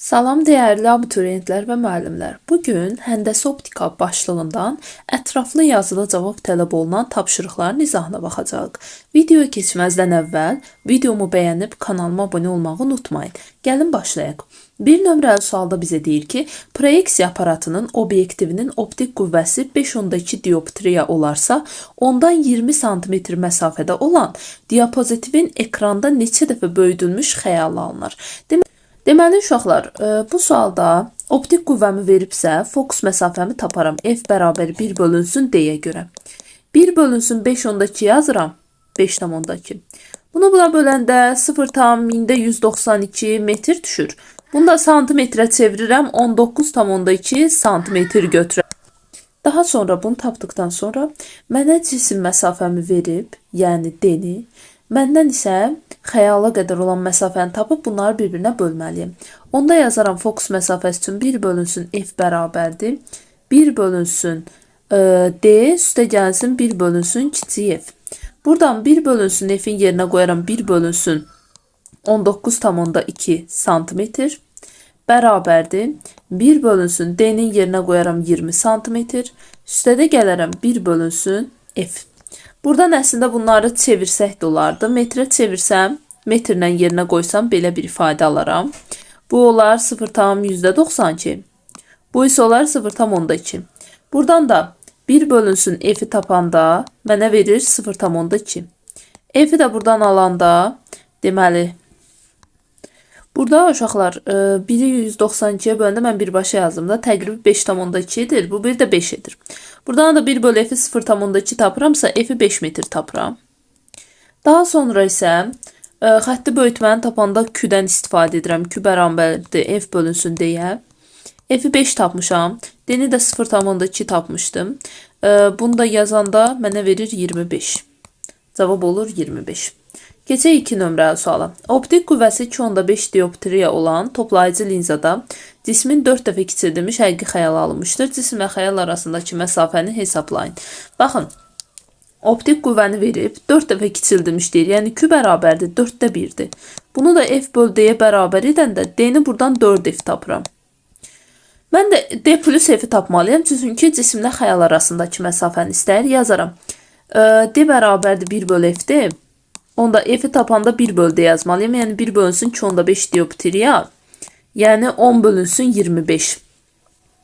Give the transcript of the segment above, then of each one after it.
Salam dəyərli abituriyentlər və müəllimlər. Bugün Həndəsə Optika başlığından ətraflı yazılı cavab tələb olunan tapşırıqların izahına baxacağıq. Videoya keçməzdən əvvəl videomu bəyənib kanalıma abunə olmağı unutmayın. Gəlin başlayaq. Bir nömrəli sualda bizə deyir ki, proyeksiya aparatının obyektivinin optik qüvvəsi 5.2 dioptriya olarsa, ondan 20 sm məsafədə olan diapozitivin ekranda neçə dəfə böyüdülmüş xəyal alınır. Deməli uşaqlar, bu sualda optik qüvvəmi veribsə, fokus məsafəmi taparam. F bərabər 1 bölünsün D-yə görə. 1 bölünsün 5.2 yazıram. 5.2. Bunu buna böləndə 0,192 metr düşür. Bunu da santimetrə çevirirəm. 19,2 santimetr götürürəm. Daha sonra bunu tapdıqdan sonra mənə cisim məsafəmi verib, yəni D-ni. Məndən isə xəyala qədər olan məsafəni tapıb bunları bir-birinə bölməliyim. Onda yazaram fokus məsafəsi üçün 1 bölünsün F bərabərdir. 1 bölünsün D üstə gəlsin 1 bölünsün kiçik F. Buradan 1 bölünsün F'in yerinə qoyaram 1 bölünsün 19,2 santimetr bərabərdir. 1 bölünsün D'nin yerinə qoyaram 20 santimetr. Üstə də gələrəm 1 bölünsün F. Buradan əslində bunları çevirsək də olardı. Metrə çevirsəm, metrlə yerinə qoysam belə bir ifadə alaram. Bu olar 0,92. Bu isə olar 0,2. Buradan da 1 bölünsün F'i tapanda mənə verir 0,2. F'i də buradan alanda deməli burada uşaqlar 1'i 192'ye böləndə mən birbaşa yazdım da təqribi 5,2 edir. Bu bir də 5 edir. Buradan da 1 bölü F'i 0,2 tapıramsa F'i 5 metr tapıram. Daha sonra isə xətti böyütməni tapanda Q-dən istifadə edirəm. Q bərabərdir F bölünsün deyə. F'i 5 tapmışam. D-ni də 0,2 tapmışdım. Bunu da yazanda mənə verir 25. Cavab olur 25. Keçək 2 nömrəli suala. Optik qüvvəsi 2.5 dioptriya olan toplayıcı linzada cismin 4 dəfə kiçildilmiş həqiqi xəyal alınmışdır. Cisim və xəyal arasındakı məsafəni hesablayın. Baxın, optik qüvvəni verib 4 dəfə kiçildilmiş deyir. Yəni Q bərabərdir 4də 1'dir. Bunu da F böl D-yə bərabər edəndə D-ni buradan 4F tapıram. Mən də D plus F'i tapmalıyam. Çünki cisimlə xəyal arasındakı məsafəni istəyir. Yazaram. D bərabərdir 1 böl F'dir. Onda F'i tapanda 1 böl D yazmalıyım. Yəni 1 bölünsün 2.5 dioptriya. Yəni 10 bölünsün 25.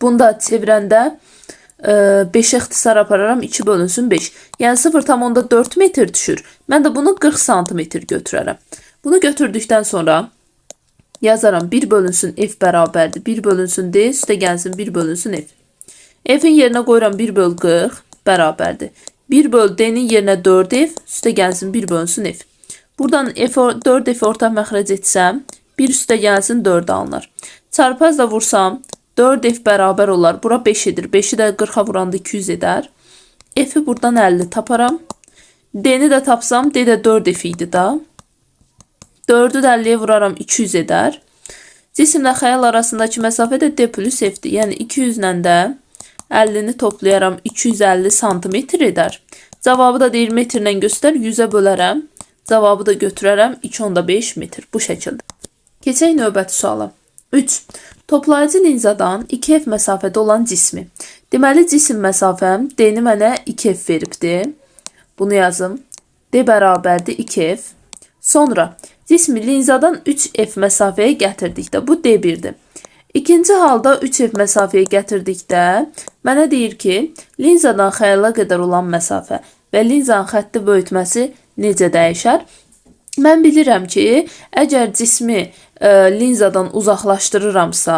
Bunu da çevirəndə 5'e ixtisar apararam 2 bölünsün 5. Yəni 0,4 metr düşür. Mən də bunu 40 santimetr götürərəm. Bunu götürdükdən sonra yazaram 1 bölünsün F bərabərdir. 1 bölünsün D üstə gəlsin 1 bölünsün F. F'in yerinə qoyuram 1 böl 40 bərabərdir. 1 böl D'nin yerinə 4F, üstə gəlsin 1 bölünsün F. Buradan 4F'i ortaq məxrəc etsəm, 1 üstə gəlsin 4 alınır. Çarpazla vursam, 4F bərabər olar. Bura 5 edir. 5'i də 40'a vuranda 200 edər. F'i buradan 50 taparam. D'ni də tapsam, D də 4F idi da. 4'ü də 50'ye vuraram 200 edər. Cisimlə xəyal arasındakı məsafə də D plus F'dir. Yəni 200 ilə də 50'ni toplayaram 250 santimetr edər. Cavabı da deyir metrlə göstər 100'ə bölərəm. Cavabı da götürərəm 2.5 metr. Bu şəkildə. Keçək növbəti suala. 3. Toplayıcı linzadan 2F məsafədə olan cismi. Deməli cisim məsafəm D-ni mənə 2F veribdir. Bunu yazım. D bərabərdir 2F. Sonra cismi linzadan 3F məsafəyə gətirdikdə bu D1'dir. İkinci halda 3F məsafəyə gətirdikdə mənə deyir ki, linzadan xəyala qədər olan məsafə və linzanın xətti böyütməsi necə dəyişər? Mən bilirəm ki, əgər cismi linzadan uzaqlaşdırıramsa,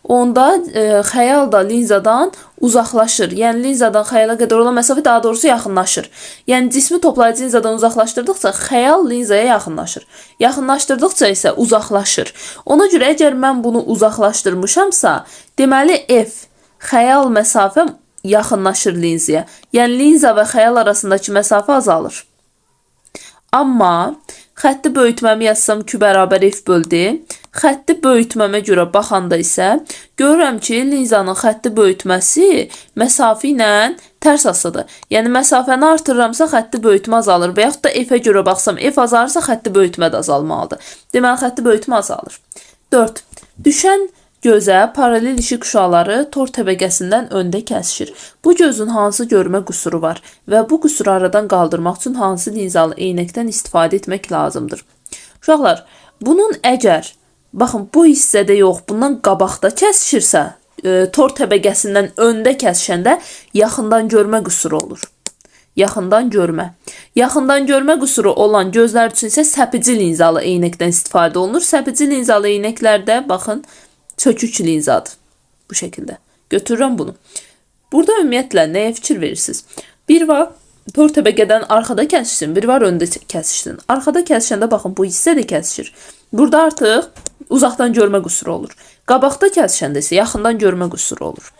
onda xəyal da linzadan uzaqlaşır. Yəni linzadan xəyala qədər olan məsafə daha doğrusu yaxınlaşır. Yəni cismi toplayıcı linzadan uzaqlaşdırdıqca xəyal linzaya yaxınlaşır. Yaxınlaşdırdıqca isə uzaqlaşır. Ona görə əgər mən bunu uzaqlaşdırmışamsa, deməli F xəyal məsafəm yaxınlaşır linzaya. Yəni linza və xəyal arasındakı məsafə azalır. Amma xətti böyütməmi yazsam Q bərabər F böl D. Xətti böyütməmə görə baxanda isə görürəm ki, linzanın xətti böyütməsi məsafə ilə tərs asıdır. Yəni məsafəni artırıramsa xətti böyütmə azalır və yaxud da F-ə görə baxsam F azalırsa xətti böyütmə də azalmalıdır. Deməli xətti böyütmə azalır. 4. Düşən gözə paralel işıq şüaları tor təbəqəsindən öndə kəsişir. Bu gözün hansı görmə qüsuru var və bu qüsuru aradan qaldırmaq üçün hansı linzalı eynəkdən istifadə etmək lazımdır? Uşaqlar, bunun əgər, baxın, bu hissədə yox, bundan qabaqda kəsişirsə, tor təbəqəsindən öndə kəsişəndə yaxından görmə qüsuru olur. Yaxından görmə. Yaxından görmə qüsuru olan gözlər üçün isə səpici linzalı eynəkdən istifadə olunur. Səpici linzalı eynəklərdə, baxın, çökük linzadır. Bu şəkildə. Götürürəm bunu. Burada ümumiyyətlə nəyə fikir verirsiniz? Bir var, tor təbəqədən arxada kəsişsin, bir var öndə kəsişsin. Arxada kəsişəndə, baxın, bu hissə də kəsişir. Burada artıq uzaqdan görmə qüsuru olur. Qabaqda kəsişəndə isə yaxından görmə qüsuru olur.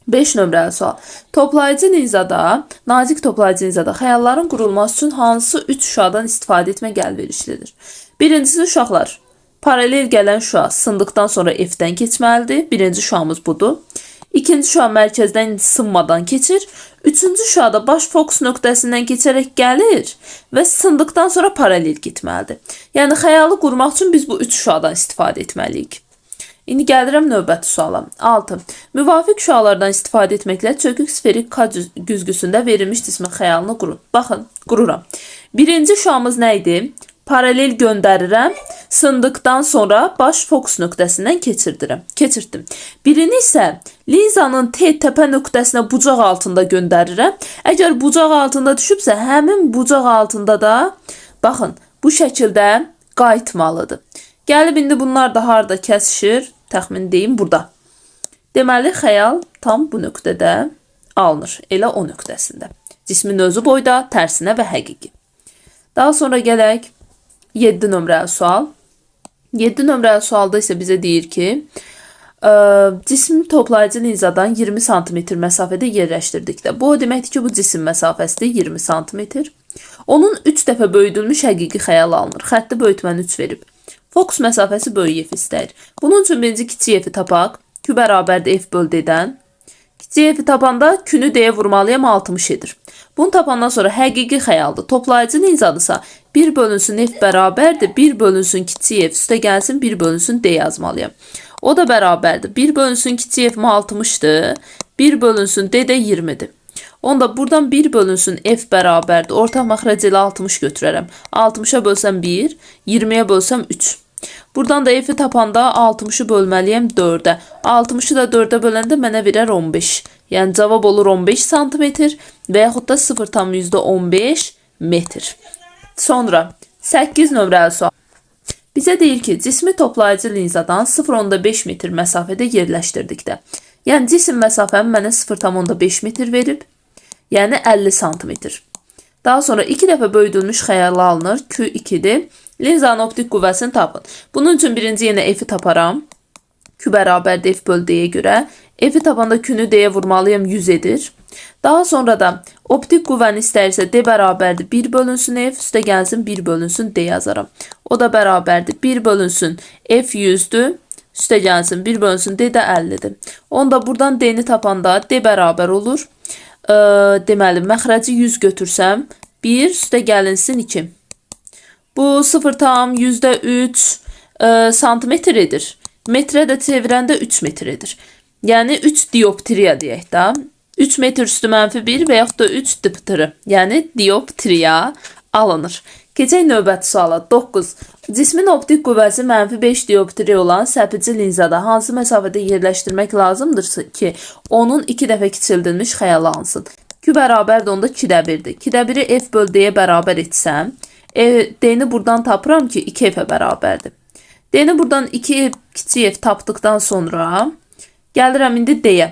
5 nömrəli sual. Toplayıcı linzada, nazik toplayıcı linzada xəyalların qurulması üçün hansı 3 şüadan istifadə etmək əlverişlidir? Birincisi, uşaqlar, paralel gələn şüa sındıqdan sonra F-dən keçməlidir. Birinci şüamız budur. İkinci şüa mərkəzdən sınmadan keçir. Üçüncü şüada baş fokus nöqtəsindən keçərək gəlir və sındıqdan sonra paralel getməlidir. Yəni, xəyalı qurmaq üçün biz bu 3 şüadan istifadə etməliyik. İndi gəlirəm növbəti suala. 6. Müvafiq şüalardan istifadə etməklə çökük sferik K güzgüsündə verilmiş cismin xəyalını qurun. Baxın, qururam. Birinci şüamız nə idi? Paralel göndərirəm, sındıqdan sonra baş fokus nöqtəsindən keçirdim. Birini isə linzanın təpə nöqtəsinə bucaq altında göndərirəm. Əgər bucaq altında düşübsə, həmin bucaq altında da, baxın, bu şəkildə qayıtmalıdır. Gəlib indi bunlar da harada kəsişir? Təxmin deyim, burada. Deməli, xəyal tam bu nöqtədə alınır. Elə o nöqtəsində. Cismin özü boyda, tərsinə və həqiqi. Daha sonra gələk 7 nömrəli sual. 7 nömrəli sualda isə bizə deyir ki, cismi toplayıcı linzadan 20 cm məsafədə yerləşdirdikdə. Bu, o deməkdir ki, bu cisim məsafəsidir 20 cm. Onun 3 dəfə böyüdülmüş həqiqi xəyal alınır. Xətti böyütməni 3 verib. Fokus məsafəsi böyük F istəyir. Bunun üçün birinci kiçik F-i tapaq. Q bərabərdir F böl D-dən. Kiçik F-i tapanda Q-nü D-yə vurmalıyam 60 edir. Bunu tapandan sonra həqiqi xəyaldır. Toplayıcı linzadırsa 1 bölünsün F bərabərdir. 1 bölünsün kiçik F üstə gəlsin 1 bölünsün D yazmalıyam. O da bərabərdir. 1 bölünsün kiçik F-mi 60'dır. 1 bölünsün D də 20'dir. Onda buradan 1 bölünsün F bərabərdir. Ortaq məxrəc ilə 60 götürərəm. 60'a bölsəm 1, 20'yə bölsəm 3. Buradan da F-i tapanda 60'ı bölməliyəm 4'ə. 60'ı da 4'ə böləndə mənə verər 15. Yəni cavab olur 15 cm və yaxud da 0,15 metr. Sonra 8 nömrəli sual. Bizə deyir ki, cismi toplayıcı linzadan 0,5 metr məsafədə yerləşdirdikdə. Yəni cisim məsafəmi mənə 0,5 metr verib. Yəni 50 cm. Daha sonra 2 dəfə böyüdülmüş xəyala alınır. Q2'dir. Linzanın optik qüvvəsini tapın. Bunun üçün birinci yenə F-i taparam. Q bərabərdir F böl D-yə görə. F-i tapanda Q-nü D-yə vurmalıyam 100 edir. Daha sonra da optik qüvvəni istəyirsə D bərabərdir 1 bölünsün F, üstə gəlsin 1 bölünsün D yazaram. O da bərabərdir 1 bölünsün F 100'dür. Üstə gəlsin 1 bölünsün D də 50'dir. Onda buradan D-ni tapanda D bərabər olur. Deməli, məxrəci 100 götürsəm 1 üstə gəlinsin 2. Bu 0,3 santimetr edir. Metrə də çevirəndə 3 metr edir. Yəni 3 dioptriya deyək də. 3 metr üstü -1 və yaxud da 3 diptri. Yəni dioptriya alınır. Keçək növbəti suala. 9. Cismin optik qüvvəsi -5 dioptriya olan səpici linzada hansı məsafədə yerləşdirmək lazımdır ki, onun 2 dəfə kiçildilmiş xəyal alınsın? Q bərabərdir, onda 2də 1'dir. 2də 1'i F böl D-yə bərabər etsəm, D-ni buradan tapıram ki, 2F-ə bərabərdir. D-ni buradan 2 kiçik F tapdıqdan sonra gəlirəm indi D-yə.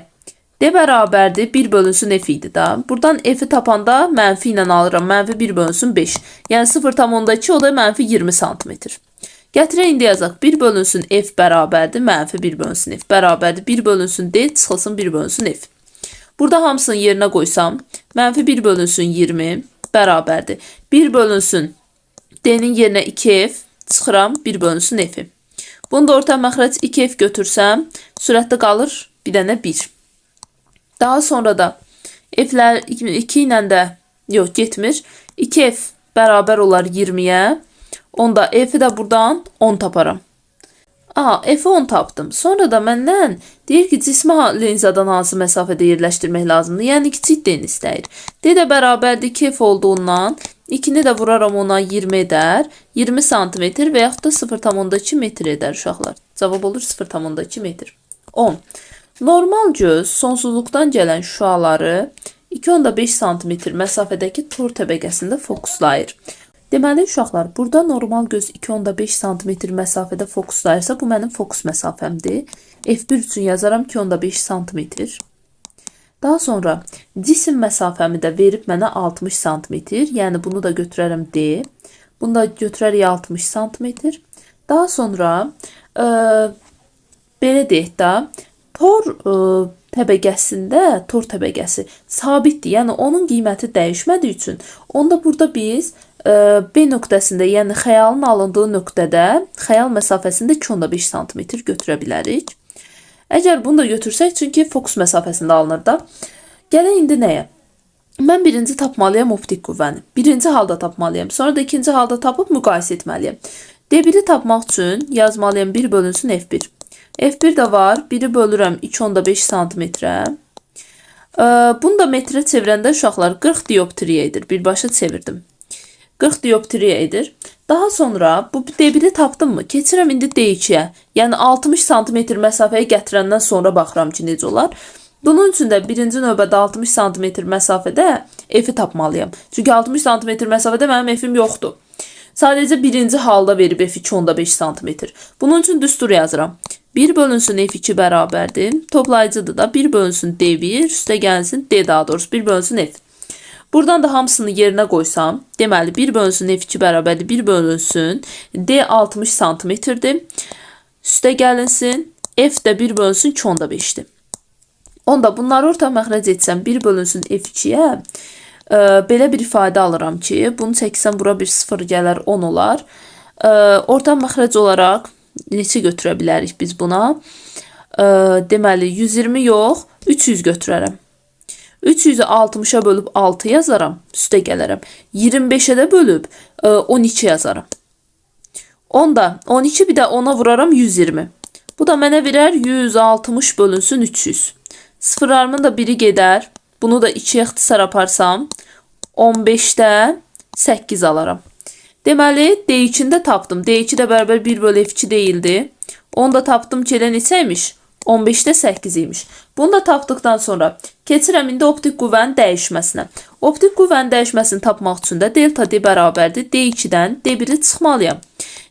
D bərabərdir 1 bölünsün F idi da. Buradan F-i tapanda mənfi ilə alıram. Mənfi 1 bölünsün 5. Yəni 0,2 o da mənfi 20 cm. Gətirək indi yazaq. 1 bölünsün F bərabərdir. Mənfi 1 bölünsün F bərabərdir. 1 bölünsün D çıxılsın 1 bölünsün F. Burada hamısını yerinə qoysam. Mənfi 1 bölünsün 20 bərabərdir. 1 bölünsün D-nin yerinə 2F çıxıram 1 bölünsün F-i. Bunu da orta məxrəc 2F götürsəm sürətdə qalır bir dənə 1. Daha sonra da F'lər 2 ilə də yox getmir. 2F bərabər olar 20'yə. Onda F'i də buradan 10 taparam. F10 tapdım. Sonra da məndən deyir ki, cismi linzadan hansı məsafədə yerləşdirmək lazımdır. Yəni kiçik den istəyir. D də bərabərdir 2F olduğundan 2-ni də vuraram ona 20 edər. 20 santimetr və yaxud da 0,2 metr edər uşaqlar. Cavab olur 0,2 metr. 10. Normal göz sonsuzluqdan gələn şüaları 2,5 santimetr məsafədəki tor təbəqəsində fokuslayır. Deməli uşaqlar, burada normal göz 2,5 santimetr məsafədə fokuslayırsa, bu mənim fokus məsafəmdir. F1 üçün yazaram 2,5 santimetr. Daha sonra cisim məsafəmi də verib mənə 60 santimetr. Yəni bunu da götürərəm D. Bunu da götürərik 60 santimetr. Daha sonra belə deyək də, tor təbəqəsi sabitdir. Yəni onun qiyməti dəyişmədiyi üçün, onda burada biz B nöqtəsində, yəni xəyalın alındığı nöqtədə xəyal məsafəsində 2,5 santimetr götürə bilərik. Əgər bunu da götürsək, çünki fokus məsafəsində alınır da. Gələk indi nəyə? Mən birinci tapmalıyam optik qüvvəni. Birinci halda tapmalıyam. Sonra da ikinci halda tapıb müqayisə etməliyəm. D1-i tapmaq üçün yazmalıyam 1 bölünsün F1. F1 də var. 1-i bölürəm 2,5 santimetrə. Bunu da metrə çevirəndə uşaqlar 40 dioptriya edir. Birbaşa çevirdim. 40 dioptriya edir. Daha sonra bu D1-i tapdım mı? Keçirəm indi D2-yə. Yəni 60 santimetr məsafəyə gətirəndən sonra baxıram ki, necə olar. Bunun üçün də birinci növbədə 60 santimetr məsafədə F-i tapmalıyam. Çünki 60 santimetr məsafədə mənim F-im yoxdur. Sadəcə birinci halda verib F 2,5 santimetr. Bunun üçün düstur yazıram. 1 bölünsün F2 bərabərdir. Toplayıcıdır da 1 bölünsün D1, üstə gəlsin D daha doğrusu 1 bölünsün F. Buradan da hamısını yerinə qoysam, deməli 1 bölünsün F2 bərabərdir 1 bölünsün D 60 santimetrdir. Üstə gəlinsin F də 1 bölünsün 2,5'dir. Onda bunları orta məxrəc etsəm 1 bölünsün F2-yə belə bir ifadə alıram ki, bunu çəksəm bura bir 0 gələr 10 olar. Orta məxrəc olaraq neçə götürə bilərik biz buna? Deməli 120 yox, 300 götürərəm. 300'ü 60'a bölüb 6 yazaram, üstə gələrəm. 25'e də bölüb 12 yazaram. Onda 12 bir də 10'a vuraram 120. Bu da mənə verər 160 bölünsün 300. Sıfırlarımın da biri gedər. Bunu da 2'yə ixtisar aparsam 15'də 8 alaram. Deməli D2'ni tapdım. D2 də bərabər 1 bölü F2 deyildi. Onu da tapdım ki, elə neçəymiş? 15'də 8 imiş. Bunu da tapdıqdan sonra keçirəm indi optik qüvvənin dəyişməsinə. Optik qüvvənin dəyişməsini tapmaq üçün də delta D bərabərdir. D2-dən D1-i çıxmalıyam.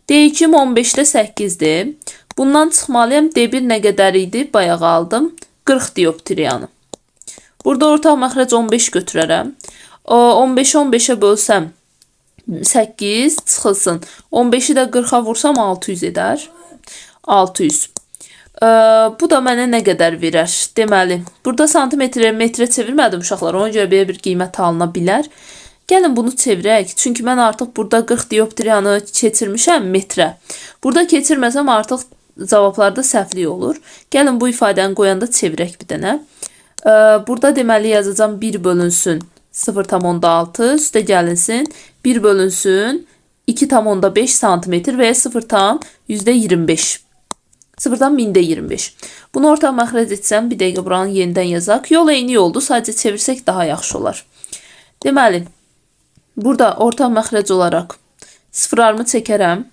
D2'm 15'də 8'dir. Bundan çıxmalıyam. D1 nə qədər idi? Bayaq aldım. 40 dioptriyanı. Burada orta məxrəc 15 götürərəm. 15'i 15'e bölsəm 8 çıxılsın. 15'i də 40'a vursam 600 edər. 600. Bu da mənə nə qədər verər? Deməli, burada santimetrə, metrə çevirmədim uşaqlar. Ona görə belə bir qiymət alına bilər. Gəlin bunu çevirək. Çünki mən artıq burada 40 dioptriyanı keçirmişəm metrə. Burada keçirməsəm artıq cavablarda səhvlik olur. Gəlin bu ifadəni qoyanda çevirək bir dənə. Burada deməli yazacağım 1 bölünsün 0,6 üstə gəlinsin 1 bölünsün 2,5 santimetr və ya 0,25. 0,25. Bunu orta məxrəc etsəm, bir dəqiqə buranı yenidən yazaq. Yol eyni yoldur, sadəcə çevirsək daha yaxşı olar. Deməli, burada orta məxrəc olaraq sıfırlarımı çəkərəm.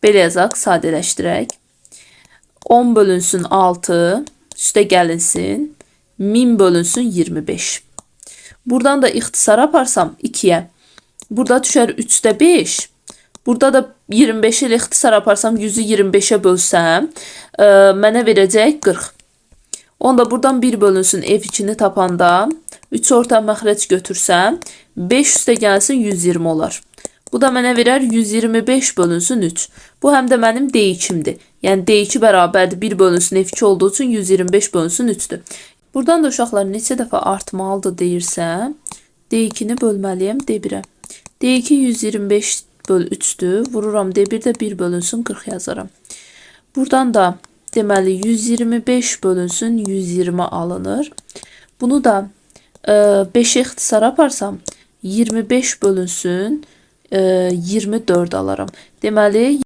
Belə yazaq, sadələşdirək. 10 bölünsün 6, üstə gəlinsin 1000 bölünsün 25. Buradan da ixtisar aparsam 2'yə. Burada düşər 3'də 5. Burada da 25 ilə ixtisar aparsam 100'ü 25'e bölsəm mənə verəcək 40. Onda buradan 1 bölünsün F2'ni tapanda 3 orta məxrəc götürsəm 5 üstə gəlsin 120 olar. Bu da mənə verər 125 bölünsün 3. Bu həm də mənim D2'imdir. Yəni D2 bərabərdir 1 bölünsün F2 olduğu üçün 125 bölünsün 3'dür. Buradan da uşaqlar neçə dəfə artmalıdır deyirsə D2'ni bölməliyəm D1'ə. D2 125 bölü 3'dür. Vururam D1'də 1 bölünsün 40 yazaram. Buradan da deməli 125 bölünsün 120 alınır. Bunu da 5'e ixtisar aparsam 25 bölünsün 24 alaram. Deməli